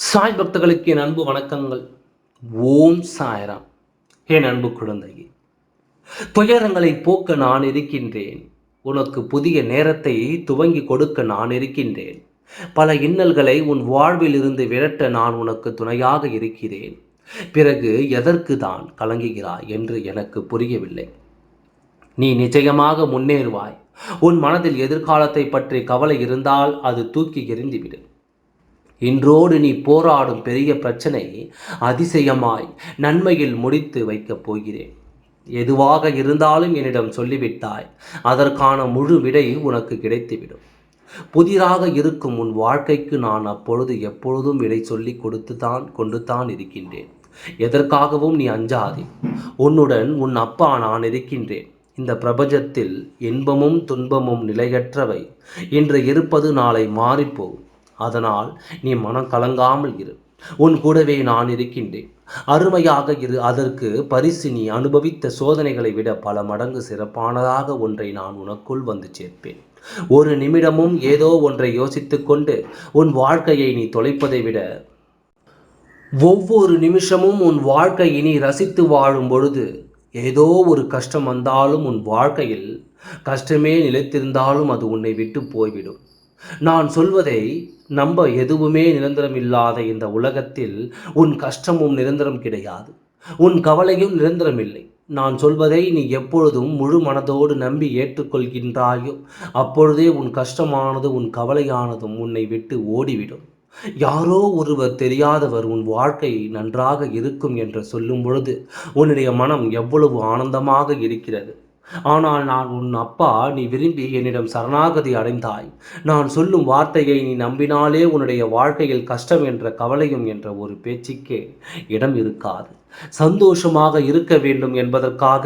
சாய் பக்தர்களுக்கு என் அன்பு வணக்கங்கள். ஓம் சாய்ராம். என் அன்பு குழந்தையே, துயரங்களை போக்க நான் இருக்கின்றேன். உனக்கு புதிய நேரத்தை துவங்கி கொடுக்க நான் இருக்கின்றேன். பல இன்னல்களை உன் வாழ்வில் இருந்து விரட்ட நான் உனக்கு துணையாக இருக்கிறேன். பிறகு எதற்கு தான் கலங்குகிறாய் என்று எனக்கு புரியவில்லை. நீ நிச்சயமாக முன்னேறுவாய். உன் மனதில் எதிர்காலத்தை பற்றி கவலை இருந்தால் அது தூக்கி எறிந்துவிடு. இன்றோடு நீ போராடும் பெரிய பிரச்சனை அதிசயமாய் நன்மையில் முடித்து வைக்கப் போகிறேன். எதுவாக இருந்தாலும் என்னிடம் சொல்லிவிட்டாய், அதற்கான முழு விடை உனக்கு கிடைத்துவிடும். புதிதாக இருக்கும் உன் வாழ்க்கைக்கு நான் அப்பொழுது எப்பொழுதும் விடை சொல்லி கொண்டுதான் இருக்கின்றேன். எதற்காகவும் நீ அஞ்சாதே. உன்னுடன் உன் அப்பா நான் இருக்கின்றேன். இந்த பிரபஞ்சத்தில் இன்பமும் துன்பமும் நிலையற்றவை. இன்று இருப்பது நாளை மாறிப்போகும். அதனால் நீ மனம் கலங்காமல் இரு. உன் கூடவே நான் இருக்கின்றேன். அருமையாக இரு. அதற்கு பரிசு நீ அனுபவித்த சோதனைகளை விட பல மடங்கு சிறப்பானதாக ஒன்றை நான் உனக்குள் வந்து சேர்ப்பேன். ஒரு நிமிடமும் ஏதோ ஒன்றை யோசித்துக் கொண்டு உன் வாழ்க்கையை நீ தொலைப்பதை விட ஒவ்வொரு நிமிஷமும் உன் வாழ்க்கையை நீ ரசித்து வாழும் பொழுது ஏதோ ஒரு கஷ்டம் வந்தாலும் உன் வாழ்க்கையில் கஷ்டமே நிலைத்திருந்தாலும் அது உன்னை விட்டு போய்விடும். நான் சொல்வதை நம்ப. எதுவுமே நிரந்தரம் இல்லாத இந்த உலகத்தில் உன் கஷ்டமும் நிரந்தரம் கிடையாது. உன் கவலையும் நிரந்தரமில்லை. நான் சொல்வதை நீ எப்பொழுதும் முழு மனதோடு நம்பி ஏற்றுக்கொள்கின்றாயோ அப்பொழுதே உன் கஷ்டமானது உன் கவலையானதும் உன்னை விட்டு ஓடிவிடும். யாரோ ஒருவர் தெரியாதவர் உன் வாழ்க்கை நன்றாக இருக்கும் என்று சொல்லும் பொழுது உன்னுடைய மனம் எவ்வளவு ஆனந்தமாக இருக்கிறது. ஆனால் நான் உன் அப்பா, நீ விரும்பி என்னிடம் சரணாகதி அடைந்தாய். நான் சொல்லும் வார்த்தையை நீ நம்பினாலே உன்னுடைய வாழ்க்கையில் கஷ்டம் என்ற கவலையும் என்ற ஒரு பேச்சுக்கே இடம் இருக்காது. சந்தோஷமாக இருக்க வேண்டும் என்பதற்காக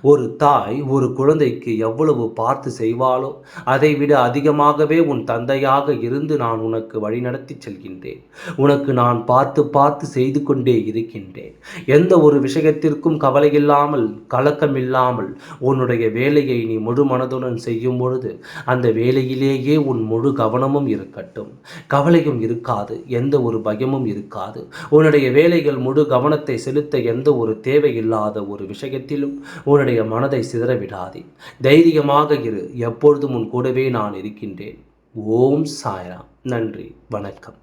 ஒரு தாய் ஒரு குழந்தைக்கு எவ்வளவு பார்த்து செய்வாளோ அதைவிட அதிகமாகவே உன் தந்தையாக இருந்து நான் உனக்கு வழிநடத்தி செல்கின்றேன். உனக்கு நான் பார்த்து பார்த்து செய்து கொண்டே இருக்கின்றேன். எந்த ஒரு விஷயத்திற்கும் கவலையில்லாமல் கலக்கமில்லாமல் உன்னுடைய வேலையை நீ முழு மனதுடன் செய்யும் பொழுது அந்த வேலையிலேயே உன் முழு கவனமும் இருக்கட்டும். கவலையும் இருக்காது, எந்த ஒரு பயமும் இருக்காது. உன்னுடைய வேலைகள் முழு கவனத்தை செலுத்த எந்த ஒரு தேவையில்லாத ஒரு விஷயத்திலும் உன்னுடைய மனதை சிதறவிடாதே. தைரியமாக இரு. எப்பொழுதும் உன் கூடவே நான் இருக்கின்றேன். ஓம் சாய்ராம். நன்றி, வணக்கம்.